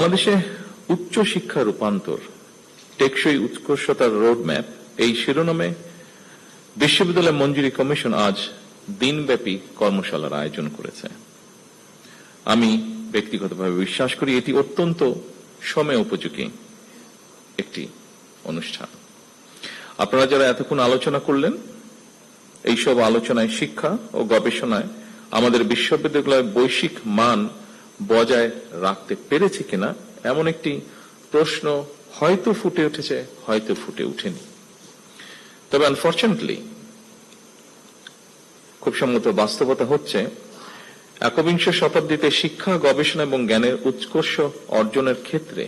বাংলাদেশে উচ্চ শিক্ষা রূপান্তর টেকসই উৎকর্ষতার রোডম্যাপ এই শিরোনামে বিশ্ববিদ্যালয় মঞ্জুরি কমিশন আজ দিনব্যাপী কর্মশালার আয়োজন করেছে। আমি ব্যক্তিগতভাবে বিশ্বাস করি এটি অত্যন্ত সময় উপযোগী একটি অনুষ্ঠান। আপনারা যারা এতক্ষণ আলোচনা করলেন, এইসব আলোচনায় শিক্ষা ও গবেষণায় আমাদের বিশ্ববিদ্যালয়ের বৈশ্বিক মান বজায় রাখতে পেরেছে কিনা এমন একটি প্রশ্ন হয়তো ফুটে উঠেছে, হয়তো ফুটে ওঠেনি। তবে আনফরচুনেটলি খুব সম্মত বাস্তবতা হচ্ছে একবিংশ শতাব্দীতে শিক্ষা, গবেষণা এবং জ্ঞানের উৎকর্ষ অর্জনের ক্ষেত্রে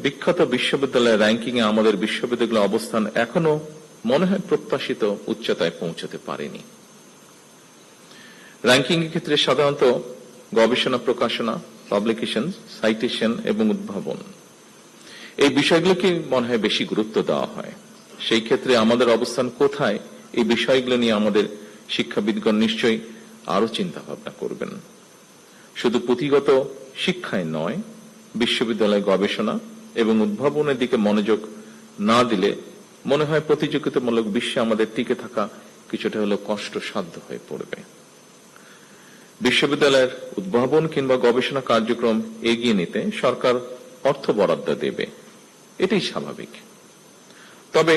বিখ্যাত বিশ্ববিদ্যালয়ের র্যাঙ্কিং এ আমাদের বিশ্ববিদ্যালয়ের অবস্থান এখনো মনে হয় প্রত্যাশিত উচ্চতায় পৌঁছতে পারেনি। র্যাঙ্কিং এর ক্ষেত্রে সাধারণত গবেষণা, প্রকাশনা, পাবলিকেশন, সাইটেশন এবং উদ্ভাবন এই বিষয়গুলোকে মনে হয় বেশি গুরুত্ব দেওয়া হয়। সেই ক্ষেত্রে আমাদের অবস্থান কোথায়, এই বিষয়গুলো নিয়ে আমাদের শিক্ষাবিদগণ নিশ্চয়ই আরো চিন্তা ভাবনা করবেন। শুধু পুঁথিগত শিক্ষায় নয়, বিশ্ববিদ্যালয় গবেষণা এবং উদ্ভাবনের দিকে মনোযোগ না দিলে মনে হয় প্রতিযোগিতামূলক বিশ্বে আমাদের টিকে থাকা কিছুটা হলেও কষ্টসাধ্য হয়ে পড়বে। বিশ্ববিদ্যালয়ের উদ্ভাবন কিংবা গবেষণা কার্যক্রম এগিয়ে নিতে সরকার অর্থ বরাদ্দ দেবে, এটাই স্বাভাবিক। তবে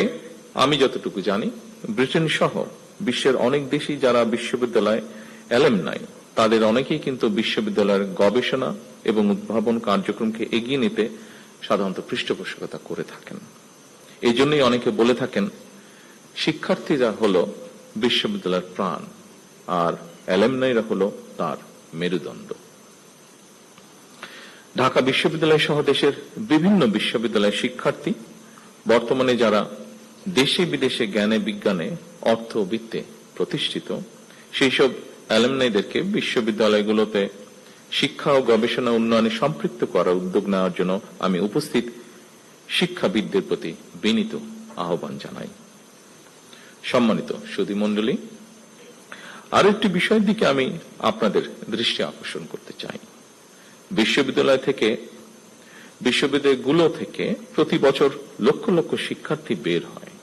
আমি যতটুকু জানি, ব্রিটেন সহ বিশ্বের অনেক দেশই যারা বিশ্ববিদ্যালয় অ্যালামনাই, তাদের অনেকেই কিন্তু বিশ্ববিদ্যালয়ের গবেষণা এবং উদ্ভাবন কার্যক্রমকে এগিয়ে নিতে সাধারণত পৃষ্ঠপোষকতা করে থাকেন। এই জন্যই অনেকে বলে থাকেন শিক্ষার্থীরা হলো বিশ্ববিদ্যালয়ের প্রাণ আর অ্যালামনাইরা হলো তার মেরুদণ্ড। ঢাকা বিশ্ববিদ্যালয় সহ দেশের বিভিন্ন বিশ্ববিদ্যালয়ের শিক্ষার্থী বর্তমানে যারা দেশে বিদেশে জ্ঞানে বিজ্ঞানে অর্থবিত্তে প্রতিষ্ঠিত, সেই সব অ্যালামনাইদেরকে বিশ্ববিদ্যালয়গুলোতে শিক্ষা ও গবেষণা উন্নয়নে সম্পৃক্ত করার উদ্যোগ নেওয়ার জন্য আমি উপস্থিত শিক্ষাবিদদের প্রতি বিনীত আহ্বান জানাই। সম্মানিত সুধীমণ্ডলী, আরো একটি বিষয়ের দিকে আমি আপনাদের দৃষ্টি আকর্ষণ করতে চাই। বিশ্ববিদ্যালয়গুলো থেকে প্রতি বছর লক্ষ লক্ষ শিক্ষার্থী বের হয়।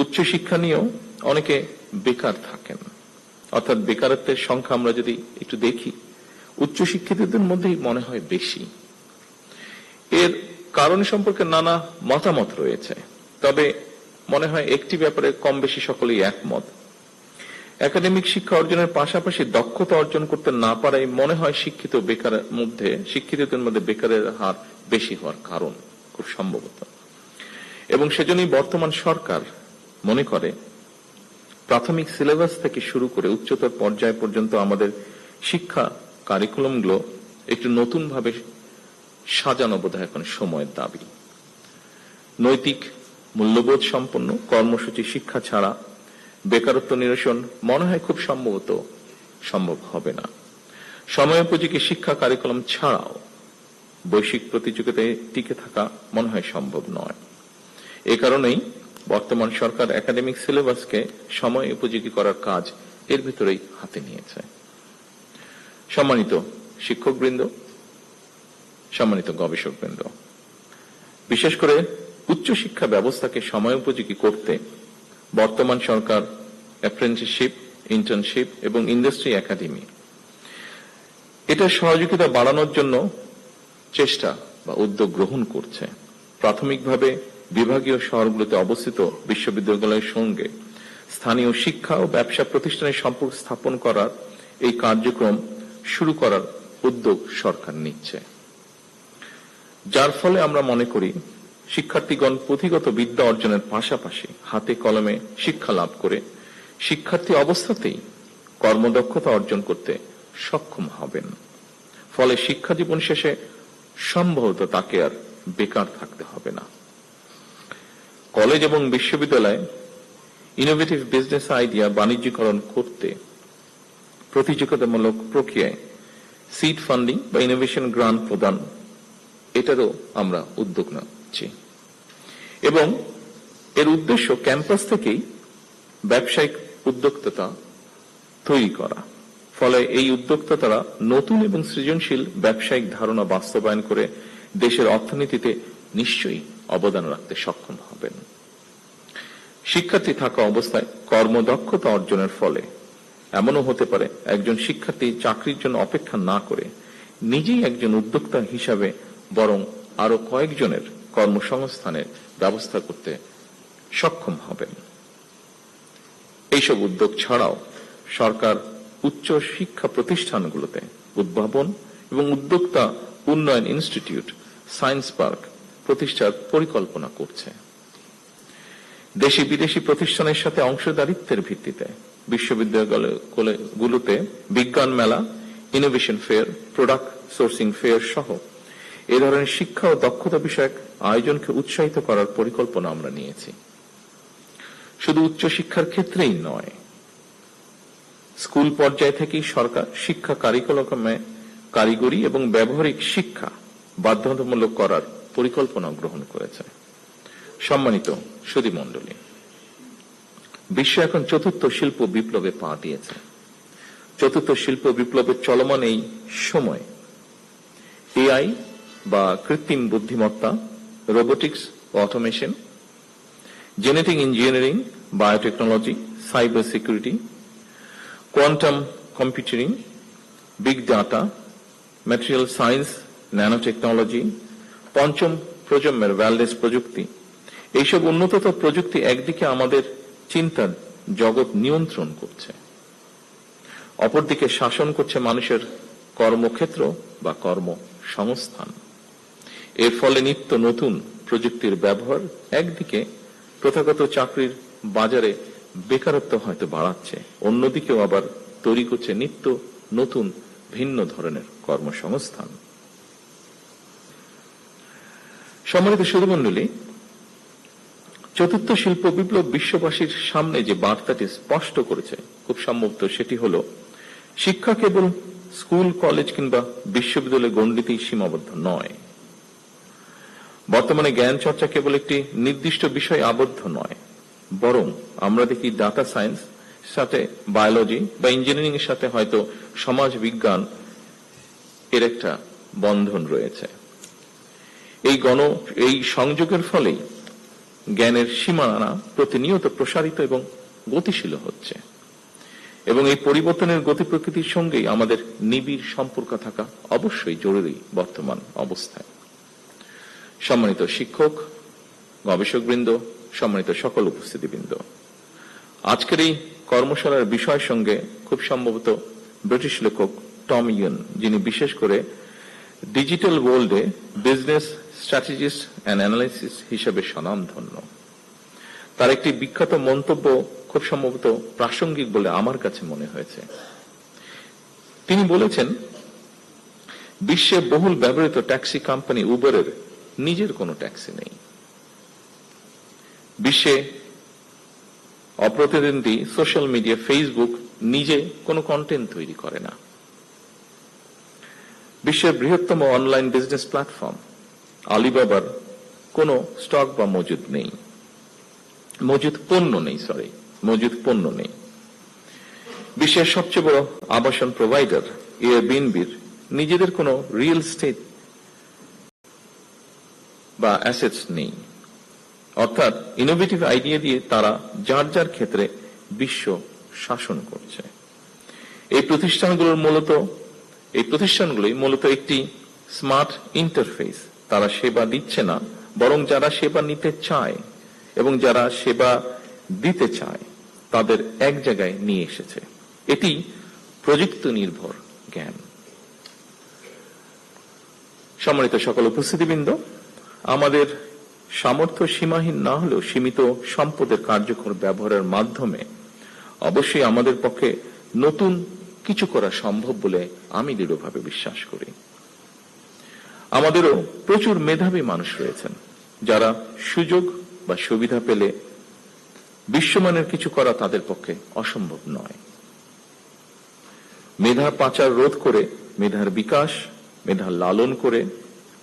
উচ্চশিক্ষা নিয়েও অনেকে বেকার থাকেন, অর্থাৎ বেকারত্বের সংখ্যা আমরা যদি একটু দেখি, উচ্চশিক্ষিতদের মধ্যেই মনে হয় বেশি। এর কারণ সম্পর্কে নানা মতামত রয়েছে, তবে মনে হয় একটি ব্যাপারে কম বেশি সকলেই একমত। একাডেমিক শিক্ষা অর্জনের পাশাপাশি দক্ষতা অর্জন করতে না পারাই মনে হয় শিক্ষিতদের মধ্যে বেকারের হার বেশি হওয়ার কারণ, খুব সম্ভবত। এবং সেজন্যই বর্তমান সরকার মনে করে প্রাথমিক সিলেবাস থেকে শুরু করে উচ্চতর পর্যায় পর্যন্ত আমাদের শিক্ষা কারিকুলামগুলো একটু নতুন ভাবে সাজানো বোধহয় এখন সময়ের দাবি। নৈতিক মূল্যবোধ সম্পন্ন কর্মসূচি শিক্ষা ছাড়া বেকারত্ব নিরসন মনে হয় খুব সম্ভব হবে না। সময়োপযোগী শিক্ষা কারিকুলাম ছাড়াও বৈশ্বিক প্রতিযোগিতায় টিকে থাকা মনে হয় সম্ভব নয়। এ কারণেই বর্তমান সরকার একাডেমিক সিলেবাসকে সময় উপযোগী করার কাজ এর ভিতরেই হাতে নিয়েছে। সম্মানিত শিক্ষকবৃন্দ, সম্মানিত গবেষকবৃন্দ, বিশেষ করে উচ্চশিক্ষা ব্যবস্থাকে সময় উপযোগী করতে বর্তমান সরকার অ্যাপ্রেন্টিসশিপ, ইন্টার্নশিপ এবং ইন্ডাস্ট্রি একাডেমি এটা সহযোগিতা বাড়ানোর জন্য চেষ্টা বা উদ্যোগ গ্রহণ করছে। প্রাথমিকভাবে বিভাগীয় শহরগুলোতে অবস্থিত বিশ্ববিদ্যালয়ের সঙ্গে স্থানীয় শিক্ষা ও ব্যবসা প্রতিষ্ঠানের সম্পর্ক স্থাপন করার এই কার্যক্রম শুরু করার উদ্যোগ সরকার নিচ্ছে, যার ফলে আমরা মনে করি শিক্ষার্থীগণ পুঁথিগত বিদ্যা অর্জনের পাশাপাশি হাতে কলমে শিক্ষা লাভ করে শিক্ষার্থী অবস্থাতেই কর্মদক্ষতা অর্জন করতে সক্ষম হবেন। ফলে শিক্ষা জীবন শেষে সম্ভবত তাকে আর বেকার থাকতে হবে না। কলেজ এবং বিশ্ববিদ্যালয়ে ইনোভেটিভ বিজনেস আইডিয়া বাণিজ্যিকরণ করতে প্রতিযোগিতামূলক প্রক্রিয়ায় সিড ফান্ডিং বা ইনোভেশন গ্রান্ট প্রদান, এটারও আমরা উদ্যোগ নিচ্ছি এবং এর উদ্দেশ্য ক্যাম্পাস থেকেই ব্যবসায়িক উদ্যোক্তা তৈরি করা। ফলে এই উদ্যোক্তারা নতুন এবং সৃজনশীল ব্যবসায়িক ধারণা বাস্তবায়ন করে দেশের অর্থনীতিতে নিশ্চয়ই অবদান রাখতে সক্ষম হবেন। শিক্ষার্থী থাকা অবস্থায় কর্মদক্ষতা অর্জনের ফলে এমনও হতে পারে একজন শিক্ষার্থী চাকরির জন্য অপেক্ষা না করে নিজেই একজন উদ্যোক্তা হিসাবে বরং আরো কয়েকজনের কর্মসংস্থানের ব্যবস্থা করতে সক্ষম হবেন। এইসব উদ্যোগ ছাড়াও সরকার উচ্চ শিক্ষা প্রতিষ্ঠানগুলোতে উদ্ভাবন এবং উদ্যোক্তা উন্নয়ন ইনস্টিটিউট, সায়েন্স পার্ক প্রতিষ্ঠার পরিকল্পনা করছে। দেশি বিদেশি প্রতিষ্ঠানের সাথে অংশীদারিত্বের ভিত্তিতে বিশ্ববিদ্যালয়গুলোতে বিজ্ঞান মেলা, innovation fair, product sourcing fair সহ এ ধরনের শিক্ষা ও দক্ষতা বিষয়ক আয়োজনকে উৎসাহিত করার পরিকল্পনা আমরা নিয়েছি। শুধু উচ্চশিক্ষার ক্ষেত্রেই নয়, স্কুল পর্যায় থেকেই সরকার শিক্ষা কারিকুলামে কারিগরি এবং ব্যবহারিক শিক্ষা বাধ্যতামূলক করার পরিকল্পনা গ্রহণ করেছে। সম্মানিত সুধীমণ্ডলী, বিশ্ব এখন চতুর্থ শিল্প বিপ্লবে পা দিয়েছে। চতুর্থ শিল্প বিপ্লবের চলমান এই সময় এআই বা কৃত্রিম বুদ্ধিমত্তা, robotics, automation, genetic engineering, biotechnology, cyber security, quantum computing, big data, material science, nano technology, পঞ্চম প্রজন্মের ওয়্যারলেস প্রযুক্তি, এইসব উন্নততর প্রযুক্তি একদিকে আমাদের চিন্তার জগৎ নিয়ন্ত্রণ করছে, অপরদিকে শাসন করছে মানুষের কর্মক্ষেত্র বা কর্মসংস্থান। এর ফলে নিত্য নতুন প্রযুক্তির ব্যবহার একদিকে প্রথাগত চাকরির বাজারে বেকারত্ব হয়তো বাড়াচ্ছে, অন্যদিকেও আবার তৈরি করছে নিত্য নতুন ভিন্ন ধরনের কর্মসংস্থান। সম্মানিত সুধীমণ্ডলী, চতুর্থ শিল্প বিপ্লব বিশ্ববাসীর সামনে যে বার্তাটি স্পষ্ট করেছে, খুব সম্ভবত সেটি হল শিক্ষা কেবল স্কুল, কলেজ কিংবা বিশ্ববিদ্যালয় গণ্ডিতেই সীমাবদ্ধ নয়। বর্তমানে জ্ঞান চর্চা কেবল একটি নির্দিষ্ট বিষয় আবদ্ধ নয়, বরং আমরা দেখি ডাটা সায়েন্স সাথে বায়োলজি বা ইঞ্জিনিয়ারিং এর সাথে হয়তো সমাজ বিজ্ঞান এর একটা বন্ধন রয়েছে। এই সংযোগের ফলেই জ্ঞানের সীমানা প্রতিনিয়ত প্রসারিত এবং গতিশীল হচ্ছে, এবং এই পরিবর্তনের গতি প্রকৃতির সঙ্গেই আমাদের নিবিড় সম্পর্ক থাকা অবশ্যই জরুরি বর্তমান অবস্থায়। সম্মানিত শিক্ষক, গবেষকবৃন্দ, সম্মানিত সকল উপস্থিতিবৃন্দ, আজকের এই কর্মশালার বিষয়ের সঙ্গে খুব সম্ভবত ব্রিটিশ লেখক টম ইয়ন, যিনি বিশেষ করে ডিজিটাল ওয়ার্ল্ডে বিজনেস স্ট্র্যাটেজিস্ট অ্যান্ড অ্যানালাইসিস হিসেবে স্বনামধন্য, তার একটি বিখ্যাত মন্তব্য খুব সম্ভবত প্রাসঙ্গিক বলে আমার কাছে মনে হয়েছে। তিনি বলেছেন, বিশ্বে বহুল ব্যবহৃত ট্যাক্সি কোম্পানি উবারের নিজের কোনো ট্যাক্সি নেই। বিশ্বে অপ্রতিদ্বন্দ্বী সোশ্যাল মিডিয়া ফেসবুক নিজে কোনো কন্টেন্ট তৈরি করে না। বিশ্বের বৃহত্তম অনলাইন বিজনেস প্ল্যাটফর্ম আলিবাবার কোনো স্টক বা মজুদ পণ্য নেই। বিশ্বের সবচেয়ে বড় আবাসন প্রোভাইডার এয়ারবিএনবির নিজেদের কোনো রিয়েল এস্টেট বা অ্যাসেটস নেই। অর্থাৎ ইনোভেটিভ আইডিয়া দিয়ে তারা যার যার ক্ষেত্রে বিশ্ব শাসন করছে। এই প্রতিষ্ঠানগুলোই মূলত একটি স্মার্ট ইন্টারফেস। তারা সেবা দিচ্ছে না, বরং যারা সেবা নিতে চায় এবং যারা সেবা দিতে চায় তাদের এক জায়গায় নিয়ে এসেছে। এটি প্রযুক্তি নির্ভর জ্ঞান। সম্মানিত সকল উপস্থিতিবৃন্দ, আমাদের সামর্থ্য সীমাহীন না হলেও সীমিত সম্পদের কার্যকর ব্যবহারের মাধ্যমে অবশ্যই আমাদের পক্ষে নতুন কিছু করা সম্ভব বলে আমি দৃঢ়ভাবে বিশ্বাস করি। আমাদেরও প্রচুর মেধাবী মানুষ রয়েছেন যারা সুযোগ বা সুবিধা পেলে বিশ্বমানের কিছু করা তাদের পক্ষে অসম্ভব নয়। মেধা পাচার রোধ করে, মেধার বিকাশ, মেধা লালন করে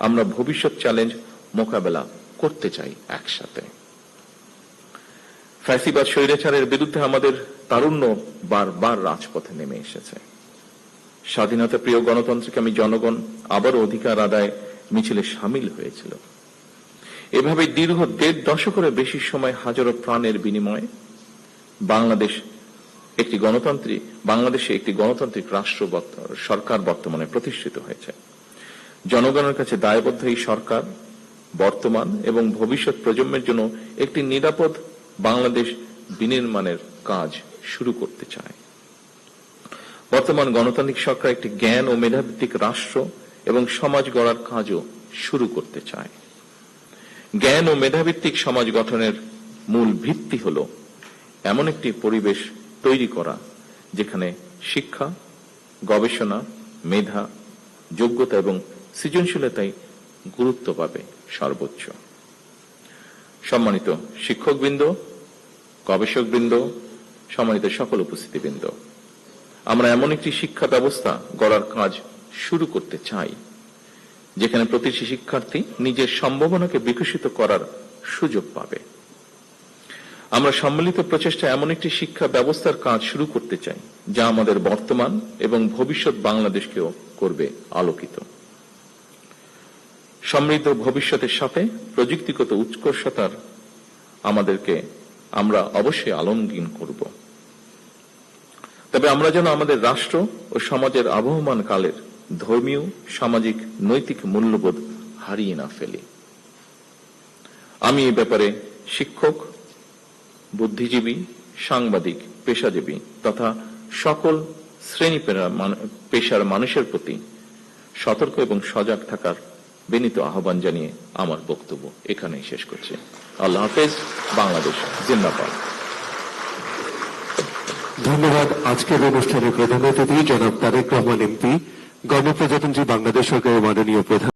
আমরা ভবিষ্যৎ চ্যালেঞ্জ মোকাবেলা করতে চাই একসাথে। ফ্যাসিবাদ স্বৈরাচারের বিরুদ্ধে আমাদের তারুণ্য বারবার রাজপথে নেমে এসেছে। স্বাধীনতা প্রিয় গণতন্ত্রকামী জনগণ আবারও অধিকার আদায় মিছিলে সামিল হয়েছিল। এভাবে দীর্ঘ ১.৫ দশকের বেশি সময় হাজারো প্রাণের বিনিময়ে বাংলাদেশে একটি গণতান্ত্রিক রাষ্ট্র সরকার বর্তমানে প্রতিষ্ঠিত হয়েছে। জনগণের কাছে দায়বদ্ধ এই সরকার বর্তমান এবং ভবিষ্যৎ প্রজন্মের জন্য একটি নিরাপদ বাংলাদেশ বিনির্মাণের কাজ শুরু করতে চায়। বর্তমান গণতান্ত্রিক সরকার একটি জ্ঞান ও মেধাভিত্তিক রাষ্ট্র এবং সমাজ গড়ার কাজও শুরু করতে চায়। জ্ঞান ও মেধাভিত্তিক সমাজ গঠনের মূল ভিত্তি হল এমন একটি পরিবেশ তৈরি করা যেখানে শিক্ষা, গবেষণা, মেধা, যোগ্যতা এবং সৃজনশীলতাই গুরুত্ব পাবে সর্বোচ্চ। সম্মানিত শিক্ষকবৃন্দ, গবেষকবৃন্দ, সম্মানিত সকল উপস্থিতিবৃন্দ, আমরা এমন একটি শিক্ষা ব্যবস্থা গড়ার কাজ শুরু করতে চাই যেখানে প্রতিটি শিক্ষার্থী নিজের সম্ভাবনাকে বিকশিত করার সুযোগ পাবে। আমরা সম্মিলিত প্রচেষ্টা এমন একটি শিক্ষা ব্যবস্থার কাজ শুরু করতে চাই যা আমাদের বর্তমান এবং ভবিষ্যৎ বাংলাদেশকেও করবে আলোকিত। সমৃদ্ধ ভবিষ্যতের সাথে প্রযুক্তিগত উৎকর্ষতার আমরা অবশ্যই আলিঙ্গন করব। তবে আমরা যেন আমাদের রাষ্ট্র ও সমাজের আবহমান কালের ধর্মীয়, সামাজিক, নৈতিক মূল্যবোধ হারিয়ে না ফেলি। আমি এ ব্যাপারে শিক্ষক, বুদ্ধিজীবী, সাংবাদিক, পেশাজীবী তথা সকল শ্রেণী পেশার মানুষের প্রতি সতর্ক এবং সজাগ থাকার বিনীত আহ্বান জানিয়ে আমার বক্তব্য এখানেই শেষ করছি। আল্লাহ হাফেজ। বাংলাদেশ জিন্দাবাদ। ধন্যবাদ। আজকের অনুষ্ঠানে প্রধান অতিথি জনাব তারেক রহমান এমপি, গণপ্রজাতন্ত্রী বাংলাদেশ সরকারের মাননীয় প্রধান